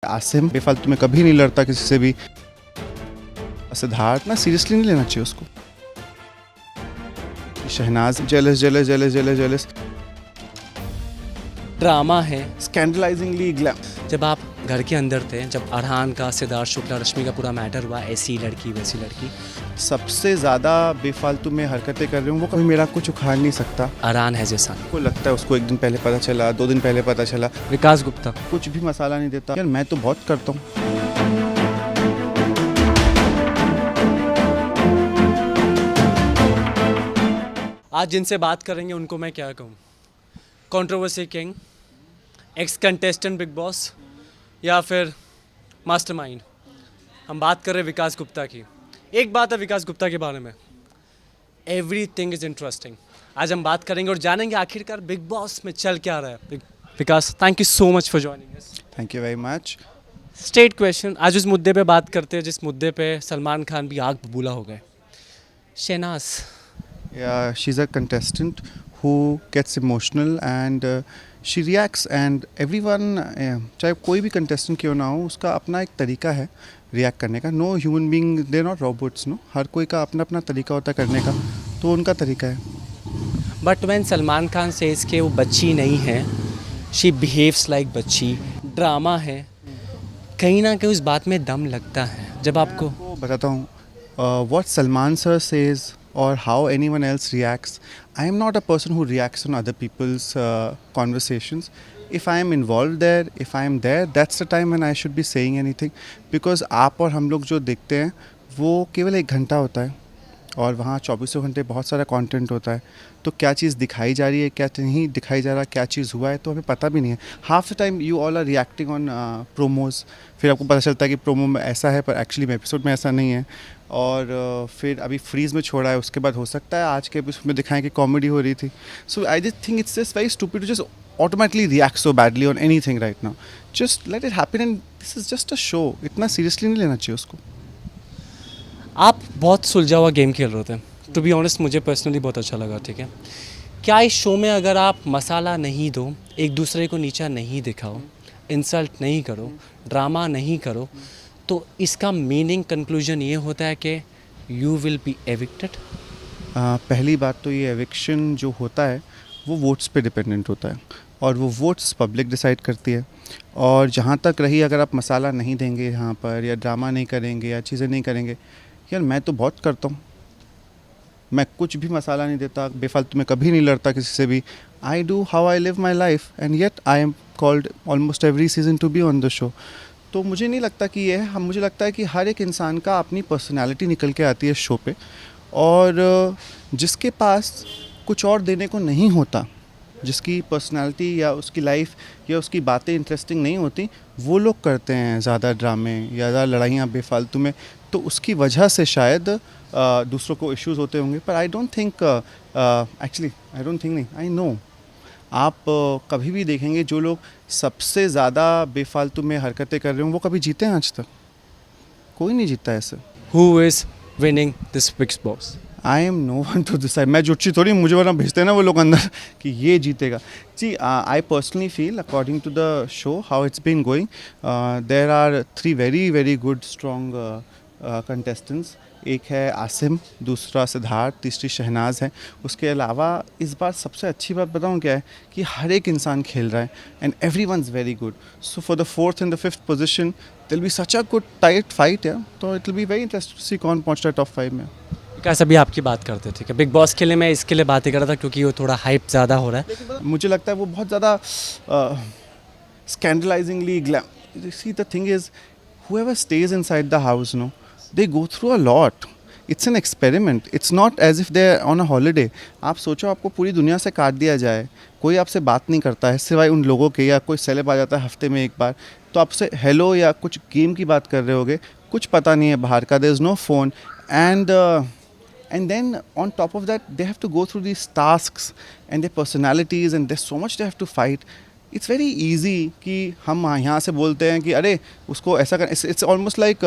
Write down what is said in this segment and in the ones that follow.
आसिम बेफालतू में कभी नहीं लड़ता किसी से भी। सिद्धार्थ ना सीरियसली नहीं लेना चाहिए उसको। Shehnaaz jealous jealous jealous jealous jealous drama है। स्कैंडलाइजिंगली जब आप घर के अंदर थे, जब अरहान का, सिद्धार्थ शुक्ला, रश्मि का पूरा मैटर हुआ, ऐसी लड़की वैसी लड़की, सबसे ज़्यादा बेफालतू में हरकतें कर रहे हूँ वो कभी मेरा कुछ उखाड़ नहीं सकता। अरहान है जैसा को लगता है उसको एक दिन पहले पता चला, 2 दिन पहले पता चला, विकास गुप्ता कुछ भी मसाला नहीं देता। यार मैं तो बहुत करता हूँ। आज जिनसे बात करेंगे उनको मैं क्या कहूँ, controversy king, ex contestant big boss या फिर मास्टरमाइंड। हम बात कर रहे हैं विकास गुप्ता की। एक बात है विकास गुप्ता के बारे में, एवरीथिंग इज़ इंटरेस्टिंग। आज हम बात करेंगे और जानेंगे आखिरकार बिग बॉस में चल क्या रहा है। Vikas, thank you so much for joining us. Thank you very much. Straight question, आज उस मुद्दे पे बात करते हैं जिस मुद्दे पे सलमान खान भी आग बबूला हो गए। Shehnaaz, Yeah, she's a contestant who gets emotional and she reacts and everyone चाहे कोई भी contestant क्यों ना हो उसका अपना एक तरीका है react करने का। No human being, they're not robots, no। हर कोई का अपना अपना तरीका होता है करने का, तो उनका तरीका है। But when Salman Khan says के वो बच्ची नहीं है, शी बिहेव्स लाइक बच्ची, ड्रामा है, कहीं ना कहीं उस बात में दम लगता है। जब आपको वो बताता हूँ what Salman sir says or how anyone else reacts. I am not a person who reacts on other people's conversations. If I am involved there, if I am there, that's the time when I should be saying anything. Because आप और हम लोग जो देखते हैं वो केवल 1 घंटा होता है और वहाँ 24 घंटे बहुत सारा कंटेंट होता है। तो क्या चीज़ दिखाई जा रही है, क्या नहीं दिखाई जा रहा, क्या चीज़ हुआ है, तो हमें पता भी नहीं है। Half the time you all are reacting on promos, फिर आपको पता चलता है कि प्रोमो में ऐसा है पर एक्चुअली में एपिसोड में ऐसा नहीं है। और फिर अभी फ्रीज़ में छोड़ा है, उसके बाद हो सकता है आज के एपिसोड में दिखाएं कि कॉमेडी हो रही थी। So I just think it's just very stupid to just automatically react so badly on anything right now. Just let it happen and this is just a show. इतना सीरियसली नहीं लेना चाहिए उसको। आप बहुत सुलझा हुआ गेम खेल रहे थे, टू बी ऑनेस्ट मुझे पर्सनली बहुत अच्छा लगा। ठीक है, क्या इस शो में अगर आप मसाला नहीं दो, एक दूसरे को नीचा नहीं दिखाओ, इंसल्ट नहीं करो, ड्रामा नहीं करो, तो इसका मीनिंग कंक्लूजन ये होता है कि यू विल बी एविक्टेड? पहली बात तो ये एविक्शन जो होता है वो वोट्स पे डिपेंडेंट होता है और वो वोट्स पब्लिक डिसाइड करती है। और जहाँ तक रही अगर आप मसाला नहीं देंगे यहाँ पर या ड्रामा नहीं करेंगे या चीज़ें नहीं करेंगे, यार मैं तो बहुत करता हूँ। मैं कुछ भी मसाला नहीं देता, बेफालतू में कभी नहीं लड़ता किसी से भी। I do how I live my life and yet I am called almost every season to be on the show. तो मुझे नहीं लगता कि ये है, मुझे लगता है कि हर एक इंसान का अपनी पर्सनैलिटी निकल के आती है शो पे, और जिसके पास कुछ और देने को नहीं होता, जिसकी पर्सनालिटी या उसकी लाइफ या उसकी बातें इंटरेस्टिंग नहीं होती, वो लोग करते हैं ज़्यादा ड्रामे या ज़्यादा लड़ाइयाँ बेफालतू में। तो उसकी वजह से शायद दूसरों को इश्यूज़ होते होंगे, पर I don't think, actually I don't think नहीं, आई नो। आप कभी भी देखेंगे जो लोग सबसे ज़्यादा बेफालतू में हरकतें कर रहे हों वो कभी जीते हैं आज तक? कोई नहीं जीता ऐसे। Who is winning this Bigg Boss? I am no one to decide. मैं जुटची थोड़ी, मुझे वरना भेजते हैं ना वो लोग अंदर कि ये जीतेगा। जी, I personally feel according to the show how it's been going, there are 3 very very good strong contestants. एक है आसिम, दूसरा सिद्धार्थ, तीसरी शहनाज है। उसके अलावा इस बार सबसे अच्छी बात बताऊँ क्या है कि हर एक इंसान खेल रहा है and everyone is very good. So for the 4th and the 5th position will be such a good tight fight है। तो it will be very interesting to see कौन पहुँचता है टॉप 5 में। विकास, अभी आपकी बात करते, ठीक है, बिग बॉस के लिए मैं इसके लिए बात ही कर रहा था क्योंकि वो थोड़ा हाइप ज़्यादा हो रहा है। मुझे लगता है वो बहुत ज़्यादा scandalisingly see the thing is whoever stays inside the house, no, they go through a lot. It's an experiment. It's not as if they're on a holiday. आप सोचो आपको पूरी दुनिया से काट दिया जाए, कोई आपसे बात नहीं करता है सिवाय उन लोगों के, या कोई सेलेब आ जाता है हफ्ते में एक बार तो आपसे हेलो या कुछ गेम की बात कर रहे होगे, कुछ पता नहीं है बाहर का, there is no phone and then on top of that they have to go through these tasks and their personalities and there's so much they have to fight. It's very easy कि हम यहाँ से बोलते हैं कि अरे उसको ऐसा कर, it's almost like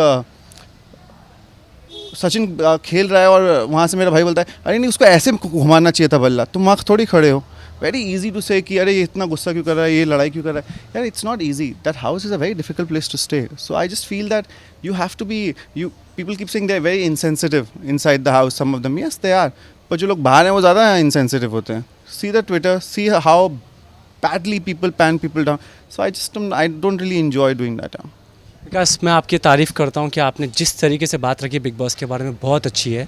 सचिन खेल रहा है और वहाँ से मेरा भाई बोलता है अरे नहीं उसको ऐसे घुमाना चाहिए था बल्ला, तुम वहाँ थोड़ी खड़े हो, वेरी इजी टू से कि अरे ये इतना गुस्सा क्यों कर रहा है, ये लड़ाई क्यों कर रहा है. यार it's not easy. That house is a very difficult place to stay. So I just feel that you have to be you people keep saying they're very insensitive inside the house, some of them, yes they are, पर जो लोग बाहर हैं वो ज़्यादा insensitive होते हैं. See the Twitter, see how badly people pan people down. So I don't really enjoy doing that. विकास, मैं आपकी तारीफ़ करता हूँ कि आपने जिस तरीके से बात रखी बिग बॉस के बारे में बहुत अच्छी है.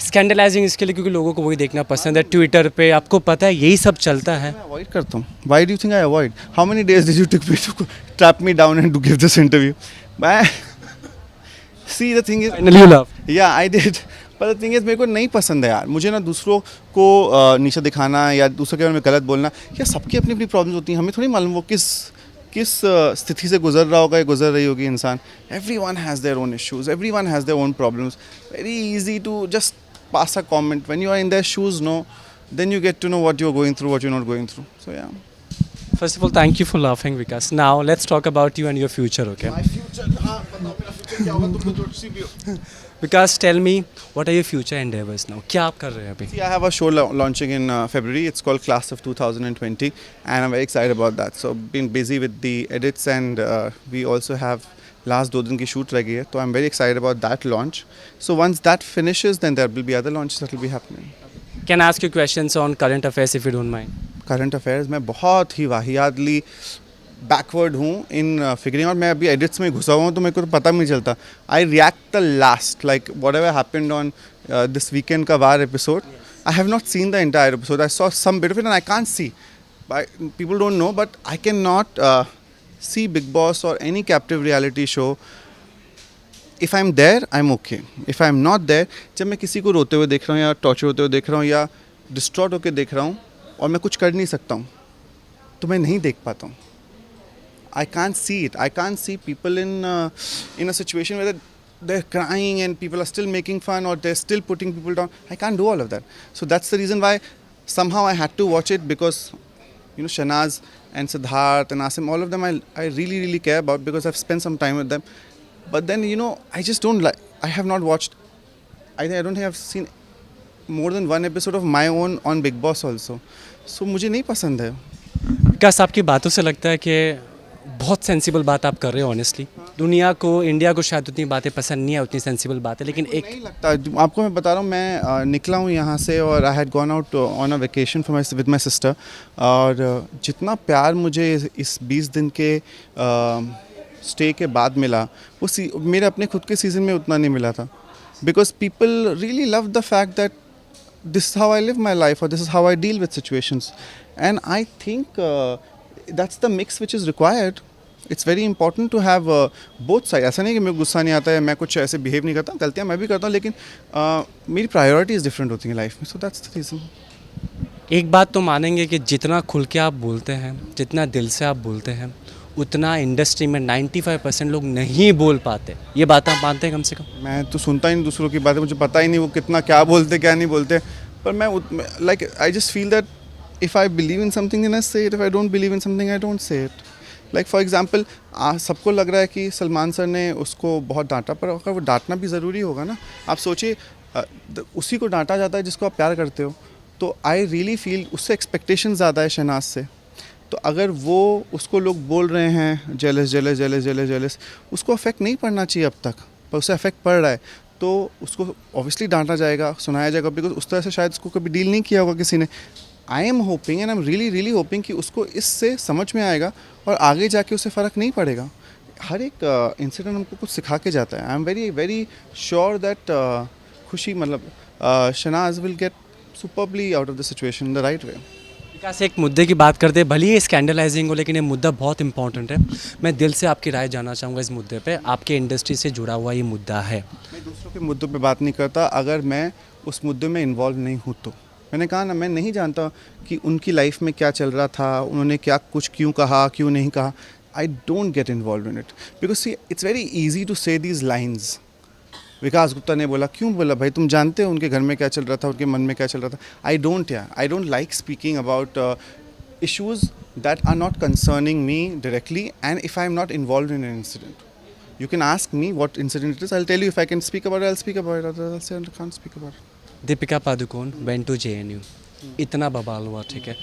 स्कैंडलाइजिंग इसके लिए क्योंकि लोगों को वही देखना पसंद है. ट्विटर पे आपको पता है यही सब चलता है. मैं अवॉइड करता हूँ. Why do you think I avoid? How many days did you took me to trap me down and to give this interview? मैं See the thing is, Finally you love. yeah I did. पर the thing is मेरे को नहीं पसंद है यार. मुझे ना दूसरों को नीचा दिखाना या दूसरों के बारे में गलत बोलना, या सबकी अपनी अपनी प्रॉब्लम्स होती हैं. हमें थोड़ी मालूम वो किस स्थिति से गुजर रहा होगा या गुजर रही होगी इंसान. Everyone has their own issues, everyone has their own problems. Very easy to just pass a comment. When you are in their shoes, no, then you get to know what you're going through, what you're not going through. So yeah. First of all, thank you for laughing, Vikas. Now let's talk about you and your future, okay? My future, हाँ बताओ मेरा future क्या होगा, तुम तो सी भी हो. Vikas, tell me, what are your future endeavors now? क्या आप कर रहे हैं अभी? See, I have a show launching in February. It's called Class of 2020, and I'm very excited about that. So, been busy with the edits, and we also have last 2 दिन की shoot रह गई है. So, I'm very excited about that launch. So, once that finishes, then there will be other launches that will be happening. Can I ask you questions on current affairs if you don't mind? Current affairs मैं बहुत ही वाहियातली backward हूँ इन figuring out. मैं अभी edits में घुसा हुआ हूँ तो मेरे को तो पता भी नहीं चलता. I react the last like whatever happened on this weekend का वार episode. I have not seen the entire episode. I saw some bit of it and I can't see. People don't know but I can not see Bigg Boss और any captive reality show. If I am there I am okay. If I am not there, जब मैं किसी को रोते हुए देख रहा हूँ या टॉर्चर होते हुए देख रहा हूँ या डिस्ट्रॉट होकर देख रहा हूँ और मैं कुछ कर नहीं सकता हूँ, तो मैं नहीं देख पाता हूँ. I can't see it. I can't see people in a situation where they're crying and people are still making fun or they're still putting people down. I can't do all of that. So that's the reason why somehow I had to watch it, because Shahnaz and Siddharth and Asim, all of them I really really care about because I've spent some time with them. But then I just don't like. I have not watched. I don't think I've seen more than one episode of my own on Big Boss also. So मुझे नहीं पसंद है. विकास, आपकी बातों से लगता है कि बहुत सेंसिबल बात आप कर रहे हो. ऑनेस्टली दुनिया को, इंडिया को शायद उतनी बातें पसंद नहीं है, उतनी सेंसिबल बात है, लेकिन एक नहीं लगता. आपको मैं बता रहा हूँ, मैं निकला हूँ यहाँ से और I had gone out on a vacation with my sister. और जितना प्यार मुझे इस 20 दिन के स्टे के बाद मिला, वो मेरे अपने खुद के सीज़न में उतना नहीं मिला था. Because people really love the fact that this is how I live my life, or this is how I deal with situations. And I think that's the mix which is required. It's very important to have both sides. ऐसा नहीं कि मेरे गुस्सा नहीं आता है, मैं कुछ ऐसे बिहेव नहीं करता. गलतियाँ मैं भी करता हूँ, लेकिन मेरी प्रायोरिटीज़ डिफरेंट होती हैं लाइफ में. So that's the reason. एक बात तो मानेंगे कि जितना खुल के आप बोलते हैं, जितना दिल से आप बोलते हैं, उतना इंडस्ट्री में 95% लोग नहीं बोल पाते. ये बात आप मानते हैं कम से कम? मैं तो सुनता ही नहीं दूसरों की बातें. मुझे पता ही नहीं वो कितना क्या बोलते क्या नहीं बोलते. पर मैं like I just feel that if I believe in something then I say it. If I don't believe in something I don't say it. Like for example, सबको लग रहा है कि सलमान सर ने उसको बहुत डांटा, पर अगर वो डांटना भी ज़रूरी होगा ना. आप सोचिए, उसी को डांटा जाता है जिसको आप प्यार करते हो. तो आई रियली फील उससे एक्सपेक्टेशन ज़्यादा है शहनाज से. तो अगर वो उसको लोग बोल रहे हैं jealous jealous jealous jealous jealous, उसको अफेक्ट नहीं पड़ना चाहिए अब तक, पर उसे अफेक्ट पड़ रहा है. तो उसको ऑब्वियसली डांटा जाएगा, सुनाया जाएगा, बिकॉज उस तरह से शायद उसको कभी डील नहीं किया होगा किसी ने. I am hoping and I am really really hoping कि उसको इससे समझ में आएगा और आगे जाके उसे फ़र्क नहीं पड़ेगा. हर एक इंसिडेंट हमको कुछ सिखा के जाता है. I am very very sure that खुशी मतलब Shehnaaz will get superbly out of the situation the right way. Vikas, एक मुद्दे की बात करते हैं, भले ही स्कैंडलाइजिंग हो, लेकिन ये मुद्दा बहुत इंपॉर्टेंट है. मैं दिल से आपकी राय जानना चाहूँगा इस मुद्दे पे. आपके इंडस्ट्री से जुड़ा हुआ ये मुद्दा है. मैं दूसरों के मुद्दों पे बात नहीं करता अगर मैं उस मुद्दे में इन्वॉल्व नहीं हूँ तो. मैंने कहा ना, मैं नहीं जानता कि उनकी लाइफ में क्या चल रहा था, उन्होंने क्या कुछ क्यों कहा क्यों नहीं कहा. I don't get involve in it because see it's very easy to say these lines. Vikas Gupta ने बोला, क्यों बोला भाई, तुम जानते हो उनके घर में क्या चल रहा था, उनके मन में क्या चल रहा था. आई don't like speaking about issues that are not concerning me directly, and if I am not involved in an incident. You can ask me what incident it is, I'll tell you. If I can speak about it, I'll speak about it, otherwise I'll say I can't speak about it. Deepika Padukone went to JNU. इतना बवाल हुआ, ठीक है.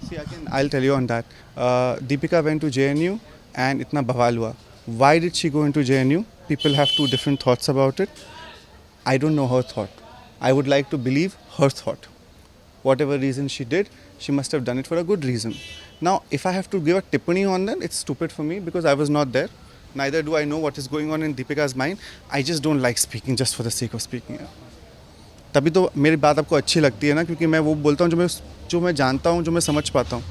See, again, I'll tell you on that. Deepika went to JNU and itna bawal hua. Why did she go into JNU? People have two different thoughts about it. I don't know her thought. I would like to believe her thought. Whatever reason she did, she must have done it for a good reason. Now, if I have to give a tippani on that, it's stupid for me because I was not there. Neither do I know what is going on in Deepika's mind. I just don't like speaking just for the sake of speaking. तभी तो मेरी बात आपको अच्छी लगती है ना, क्योंकि मैं वो बोलता हूँ जो मैं जानता हूँ, जो मैं समझ पाता हूँ.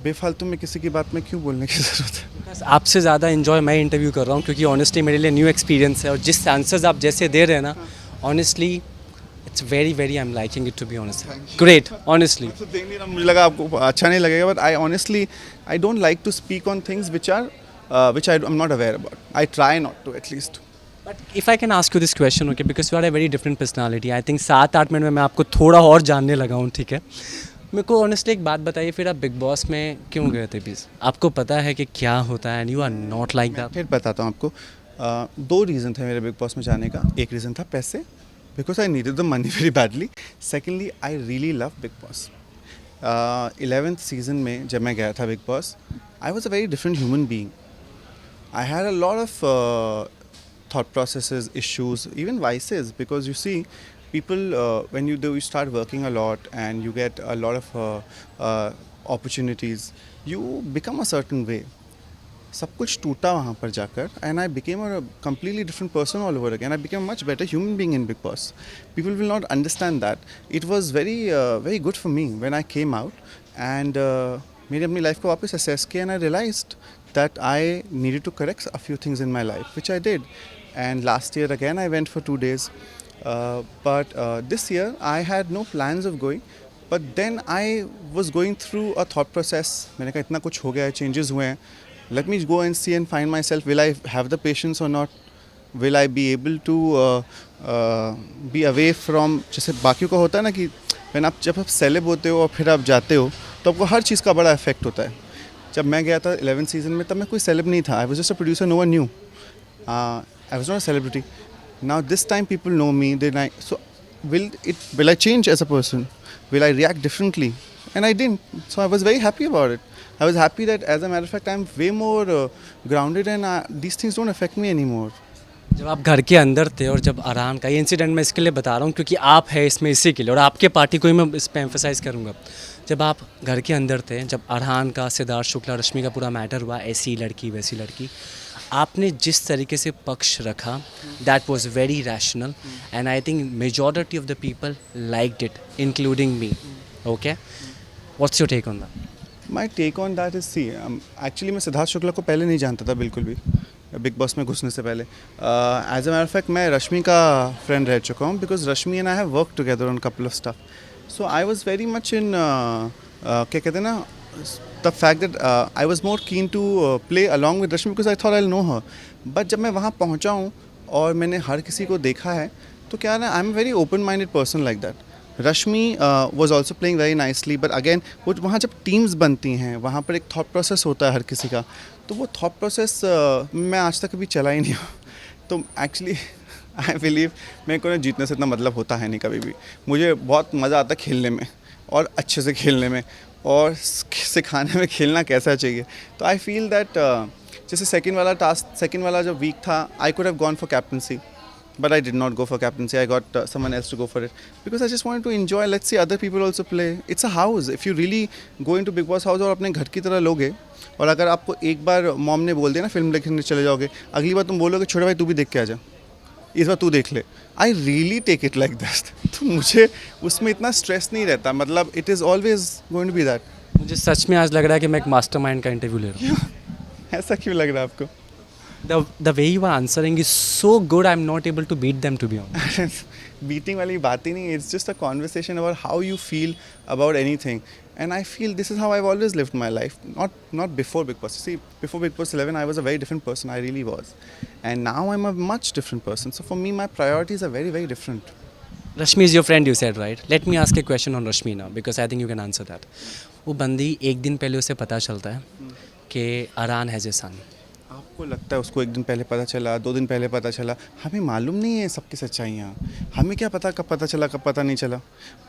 बेफालतू में किसी की बात में क्यों बोलने की ज़रूरत है. बस आपसे ज़्यादा इन्जॉय मैं इंटरव्यू कर रहा हूँ क्योंकि ऑनेस्टली मेरे लिए न्यू एक्सपीरियंस है और जिस आंसर्स आप जैसे दे रहे हैं ना, honestly it's very very I am liking it to be honest. Great, honestly. तो देख नहीं रहा, मुझे लगा आपको अच्छा नहीं लगेगा, but I honestly I don't like to speak on things which I am not aware about. I try not to, at least. But if I can ask you this question, okay, because you are a very different personality. I think 7-8 minute में मैं आपको थोड़ा और जानने लगा हूँ, ठीक है. मेरे को ऑनेस्टली एक बात बताइए, फिर आप बिग बॉस में क्यों गए थे प्लीज़? आपको पता है कि क्या होता है and you are not like that? फिर बताता हूँ आपको. 2 रीज़न थे मेरे बिग बॉस में जाने का. एक रीज़न था पैसे, because I needed the money very badly. Secondly, I really love big boss. 11th season में जब मैं गया था big Boss, I was a very different human being. I had a lot of thought processes, issues, even vices, because you see, people when you start working a lot and you get a lot of opportunities, you become a certain way. सब कुछ टूटा वहाँ पर जाकर, and I became a completely different person all over again. I became a much better human being in Big Boss. People will not understand that. It was very very good for me when I came out and मैंने अपनी life को वापस assess किया and I realized that I needed to correct a few things in my life, which I did. And last year again I went for 2 days, but this year I had no plans of going, but then I was going through a thought process. मैंने कहा इतना कुछ हो गया है, changes हुए हैं, let me go and see and find myself. Will I have the patience or not? Will I be able to be away from, जैसे बाकियों का होता है ना कि जब आप सेलेब होते हो और फिर आप जाते हो तो आपको हर चीज़ का बड़ा इफेक्ट होता है. जब मैं गया था 11th सीज़न में, तब मैं कोई सेलेब नहीं था. I was just a producer, no one knew. I was not a celebrity. Now this time people know me, they know. So will I change as a person? Will I react differently? And I didn't. So I was very happy about it. I was happy that, as a matter of fact, I'm way more grounded and these things don't affect me anymore. जब आप घर के अंदर थे और जब आरान का ये इंसिडेंट मैं इसके लिए बता रहा हूँ क्योंकि आप है इसमें इसी के लिए और आपके पार्टी को ही मैं इस पर एम्फोसाइज़ करूँगा. जब आप घर के अंदर थे, जब अरहान का, सिद्धार्थ शुक्ला, रश्मि का पूरा मैटर हुआ, ऐसी लड़की वैसी लड़की, आपने जिस तरीके से पक्ष रखा, that was very rational and I think majority of the people liked it, including me. Okay, what's your take on that? My take on that is, see, actually मैं सिद्धार्थ शुक्ला को पहले नहीं जानता था बिल्कुल भी, बिग बॉस में घुसने से पहले. As a matter of fact मैं रश्मि का फ्रेंड रह चुका हूँ, because Rashmi and I have work together on couple of stuff. So I was very much in क्या कहते हैं ना, the fact that I was more keen to play along with Rashmi because I thought I'll know her. But जब मैं वहाँ पहुँचा हूँ और मैंने हर किसी को देखा है, तो क्या ना, I'm a very open-minded person like that. Rashmi was also playing very nicely, but again वो वहाँ जब teams बनती हैं, वहाँ पर एक thought process होता है हर किसी का, तो वो thought process मैं आज तक कभी चला ही नहीं हूँ. तो actually आई बिलीव मेरे को ना जीतने से इतना मतलब होता है नहीं कभी भी. मुझे बहुत मज़ा आता है खेलने में और अच्छे से खेलने में और सिखाने में खेलना कैसा चाहिए. तो आई फील दैट जैसे सेकंड वाला जब वीक था, I could have gone for captaincy, but I did not go for captaincy. I got someone else to go for it because I just wanted to enjoy. Let's see other people also play. It's a house. If you really go into Bigg Boss house और अपने घर की तरह लोगे, और अगर आपको एक बार मॉम ने बोल दिया ना फिल्म देखने चले जाओगे, अगली बार तुम बोलोगे छोटे भाई तू भी देख के आ जा, इस बार तू देख ले. I really take it like that. तो मुझे उसमें इतना स्ट्रेस नहीं रहता. मतलब it is always going to be that. मुझे सच में आज लग रहा है कि मैं एक मास्टरमाइंड का इंटरव्यू ले रहा हूँ. ऐसा क्यों लग रहा है आपको? The way you are answering is so good, I'm not able to beat them, to be honest. Beating वाली बात ही नहीं. It's just a conversation about how you feel about anything. And I feel this is how I've always lived my life. Not before Big Boss. See, before Big Boss 11, I was a very different person. I really was. And now I'm a much different person. So for me, my priorities are very, very different. Rashmi is your friend, you said, right? Let me ask a question on Rashmi now, because I think you can answer that. वो बंदी एक दिन पहले उसे पता चलता है कि अरान हैज़ ए सन. आपको लगता है उसको एक दिन पहले पता चला, 2 दिन पहले पता चला, हमें मालूम नहीं है सबकी सच्चाइयाँ। हमें क्या पता कब पता चला, कब पता नहीं चला।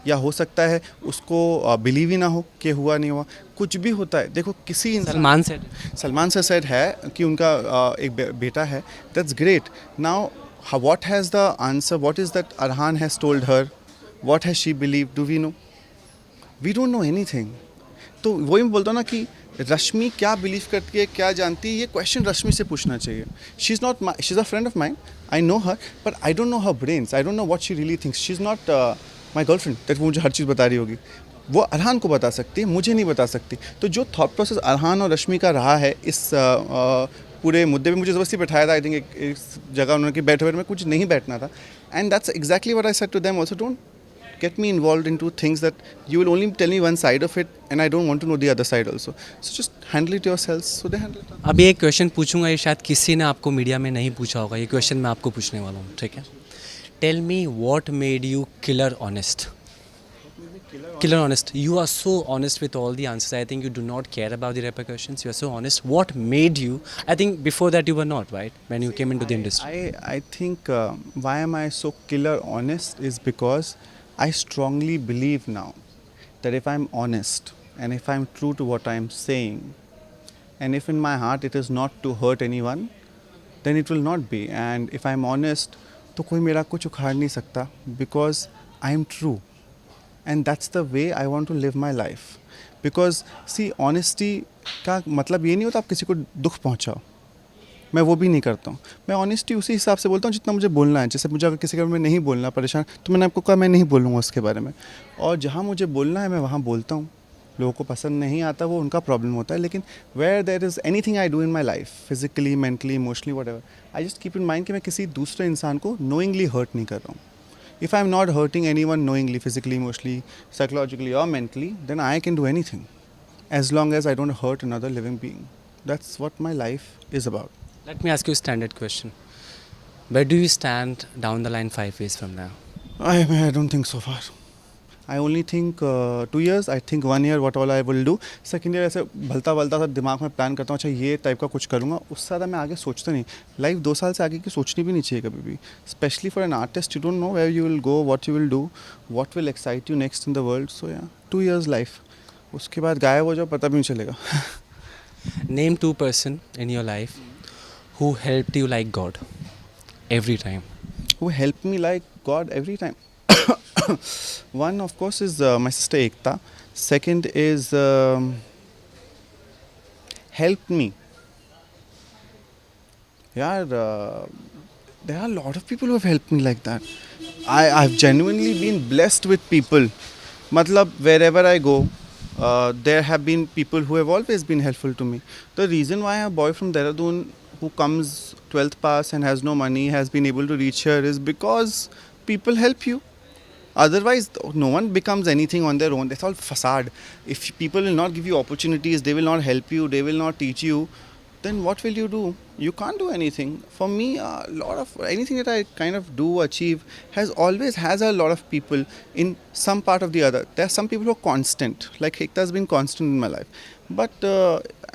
या हो सकता है उसको बिलीव ही ना हो कि हुआ नहीं हुआ, कुछ भी होता है। देखो किसी इंसान, सलमान सर सेड है कि उनका एक बेटा है, that's great. Now what has the answer, what is that Arhaan has told her, what has she believe, do we know? We don't know anything. तो वही मैं बोलता हूँ ना कि रश्मि क्या बिलीव करती है, क्या जानती है, ये क्वेश्चन रश्मि से पूछना चाहिए। She is not my, she is a friend of mine, I know her, but I don't know her brains, I don't know what she really thinks. She is not my girlfriend that वो मुझे हर चीज़ बता रही होगी। वो अरहान को बता सकती है, मुझे नहीं बता सकती। तो जो थॉट प्रोसेस अरहान और रश्मि का रहा है इस पूरे मुद्दे पे, मुझे ज़बरदस्ती बैठाया था। आई थिंक एक जगह उन्होंने कि बैठे हुए, मैं कुछ नहीं बैठना था। And that's exactly what I said to them also, don't get me involved into things that you will only tell me one side of it and I don't want to know the other side also. So just handle it yourselves. So they handle it. अभी एक question पूछूंगा, ये शायद किसी ने आपको media में नहीं पूछा होगा, ये क्वेश्चन मैं आपको पूछने वाला हूँ, ठीक है? Tell me what made you killer honest? Killer honest. You are so honest with all the answers. I think you do not care about the repercussions. You are so honest. What made you? I think before that you were not, right? When you came into the industry. I think why am I so killer honest is because I strongly believe now that if I'm honest and if I'm true to what I'm saying and if in my heart it is not to hurt anyone, then it will not be. And if I'm honest, तो कोई मेरा कुछ उखाड़ नहीं सकता because I'm true. And that's the way I want to live my life. Because see, honesty का मतलब ये नहीं होता आप किसी को दुख पहुंचाओ, मैं वो भी नहीं करता हूँ। मैं ऑनेस्टी उसी हिसाब से बोलता हूँ जितना मुझे बोलना है। जैसे मुझे अगर किसी के बारे में नहीं बोलना परेशान, तो मैंने आपको कहा मैं नहीं बोलूँगा उसके बारे में, और जहाँ मुझे बोलना है मैं वहाँ बोलता हूँ। लोगों को पसंद नहीं आता वो उनका प्रॉब्लम होता है, लेकिन where there is anything I do in my life, physically, mentally, emotionally, whatever, I just keep in mind कि मैं किसी दूसरे इंसान को नोइंगली हर्ट नहीं कर रहा हूँ। If I'm not hurting anyone knowingly, physically, emotionally, psychologically or mentally, then I can do anything as long as I don't hurt another living being. That's what my life is about. Let me ask you a standard question. Where do you stand down the line 5 years from now? I don't think so far. I only think 2 years, I think 1 year what all I will do. Second year ऐसे भलता भलता सा दिमाग में plan करता हूँ, अच्छा ये टाइप का कुछ करूँगा, उससे ज़्यादा मैं आगे सोचता नहीं। लाइफ 2 साल से आगे की सोचनी भी नहीं चाहिए कभी भी, specially for an artist. You don't know where you will go, what you will do, what will excite you next in the world. So yeah 2 years life, उसके बाद गायब हो जाओ, पता भी नहीं चलेगा। Name 2 person in your life who helped you like God every time. Who helped me like God every time? One of course is my sister Ekta. Second is helped me. Yeah, there are a lot of people who have helped me like that. I've genuinely been blessed with people. Matlab wherever I go, there have been people who have always been helpful to me. The reason why a boy from Dehradun who comes 12th pass and has no money has been able to reach here is because people help you. Otherwise, no one becomes anything on their own. That's all facade. If people will not give you opportunities, they will not help you, they will not teach you, then what will you do? You can't do anything. For me, a lot of anything that I kind of do achieve has a lot of people in some part of the other. There are some people who are constant, like Ekta has been constant in my life, but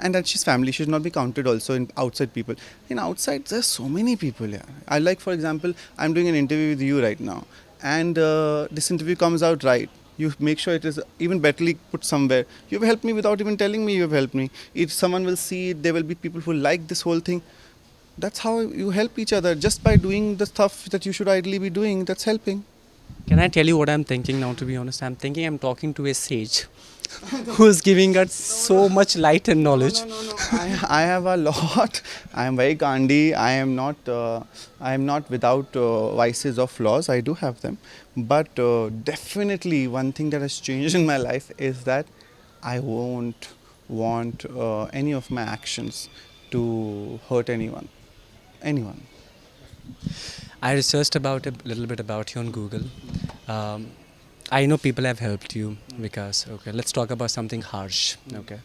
and that she's family, she should not be counted also in outside people. In outside, there's so many people. Yeah, I like, for example, I'm doing an interview with you right now, and this interview comes out right. You make sure it is even betterly put somewhere. You have helped me without even telling me you have helped me. If someone will see it, there will be people who like this whole thing. That's how you help each other, just by doing the stuff that you should ideally be doing. That's helping. Can I tell you what I'm thinking now, to be honest? I'm thinking I'm talking to a sage who's giving us so much light and knowledge. No. I have a lot. I am very Gandhi. I am not without vices or flaws. I do have them. But definitely one thing that has changed in my life is that I won't want any of my actions to hurt anyone. Anyone. I researched about a little bit about you on Google. I know people have helped you because, okay, let's talk about something harsh. Okay,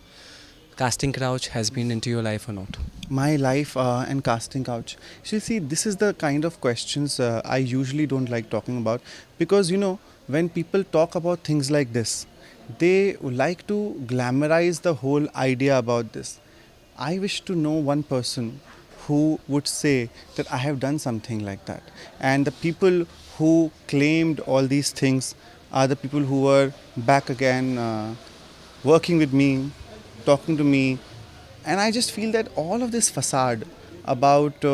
casting couch has been into your life or not? My life and casting couch. So you see, this is the kind of questions I usually don't like talking about, because you know, when people talk about things like this, they like to glamorize the whole idea about this. I wish to know one person who would say that I have done something like that. And the people who claimed all these things are the people who were back again working with me, talking to me. And I just feel that all of this facade about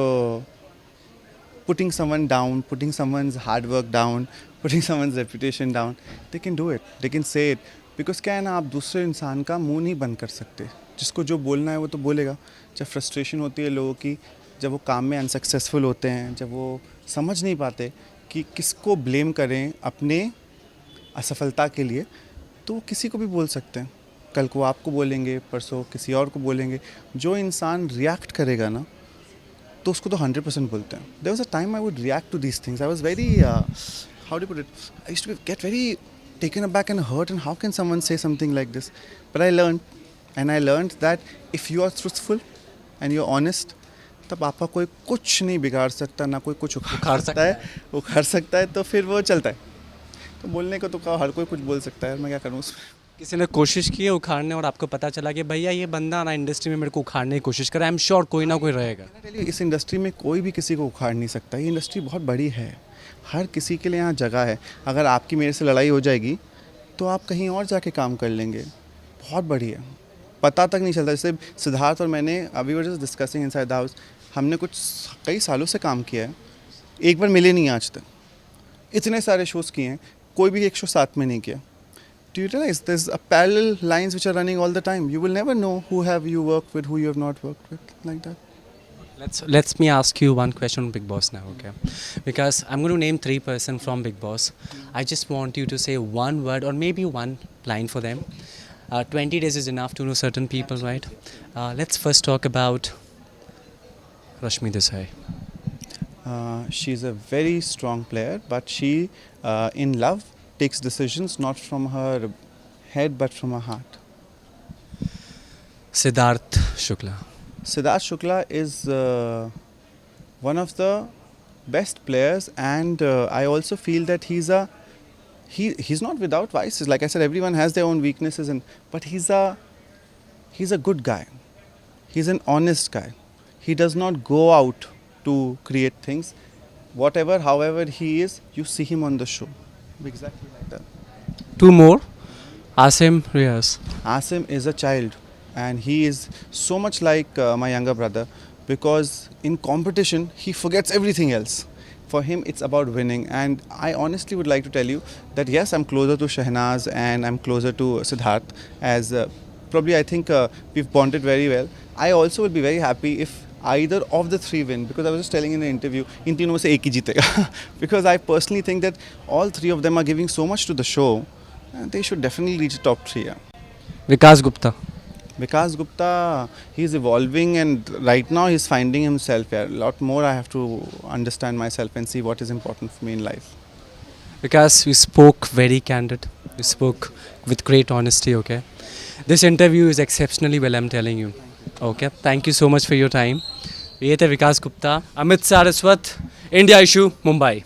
putting someone down, putting someone's hard work down, putting someone's reputation down, they can do it, they can say it. Because क्या है ना, आप दूसरे इंसान का मुंह नहीं बंद कर सकते. जिसको जो बोलना है वो तो बोलेगा. जब फ्रस्ट्रेशन होती है लोगों की, जब वो काम में अनसक्सेसफुल होते हैं, जब वो समझ नहीं पाते कि किसको ब्लेम करें अपने असफलता के लिए, तो वो किसी को भी बोल सकते हैं. कल को आपको बोलेंगे, परसों किसी और को बोलेंगे. जो इंसान रिएक्ट करेगा ना, तो उसको तो 100% बोलते हैं. There was a time I would react to these things. I was very how do put it, I used to get very taken aback and hurt, and how can someone say something like this? But I learned that if you are truthful and you're honest, तब आपका कोई कुछ नहीं बिगाड़ सकता, ना कोई कुछ उखाड़ सकता है. तो फिर वो चलता है. तो बोलने को तो हर कोई कुछ बोल सकता है, मैं क्या करूँ उसमें. किसी ने कोशिश की है उखाड़ने और आपको पता चला कि भैया ये बंदा ना इंडस्ट्री में मेरे को उखाड़ने की कोशिश कर रहा है, आई एम श्योर कोई ना कोई रहेगा. इस इंडस्ट्री में कोई भी किसी को उखाड़ नहीं सकता. ये इंडस्ट्री बहुत बड़ी है, हर किसी के लिए यहाँ जगह है. अगर आपकी मेरे से लड़ाई हो जाएगी तो आप कहीं और जाके काम कर लेंगे. बहुत बड़ी है, पता तक नहीं चलता. जैसे सिद्धार्थ और मैंने अभी were just discussing inside the house, हमने कुछ कई सालों से काम किया है, एक बार मिले नहीं आज तक. इतने सारे शोज़ किए हैं, कोई भी एक शो साथ में नहीं किया. Do you realize there's a parallel lines which are running all the time? You will never know who have you worked with, who you have not worked with, like that. Let's me ask you one question on Big Boss now, okay? Because I'm going to name 3 person from Big Boss. I just want you to say one word or maybe one line for them. 20 days is enough to know certain people, right? Let's first talk about Rashmi Desai. She's a very strong player, but she, in love, takes decisions not from her head but from her heart. Siddharth Shukla. Siddharth Shukla is one of the best players, and I also feel that he's not without vices. Like I said, everyone has their own weaknesses, but he's a good guy. He's an honest guy. He does not go out to create things. Whatever, however he is, you see him on the show. Exactly like that. 2 more. Asim Riaz. Asim is a child, and he is so much like my younger brother, because in competition he forgets everything else. For him it's about winning, and I honestly would like to tell you that yes, I'm closer to Shehnaz and I'm closer to Siddharth, as probably I think we've bonded very well. I also would be very happy if either of the 3 win, because I was just telling in the interview, in तीनों में से एक ही जीतेगा. Because I personally think that all 3 of them are giving so much to the show, and they should definitely reach the top 3. Vikas Gupta. Vikas Gupta, he's evolving, and right now he's finding himself. A lot more I have to understand myself and see what is important for me in life. Vikas, you spoke very candid. You spoke with great honesty, okay? This interview is exceptionally well, I'm telling you. Okay, thank you so much for your time. ये थे विकास Gupta, Amit Saraswat, India issue, Mumbai.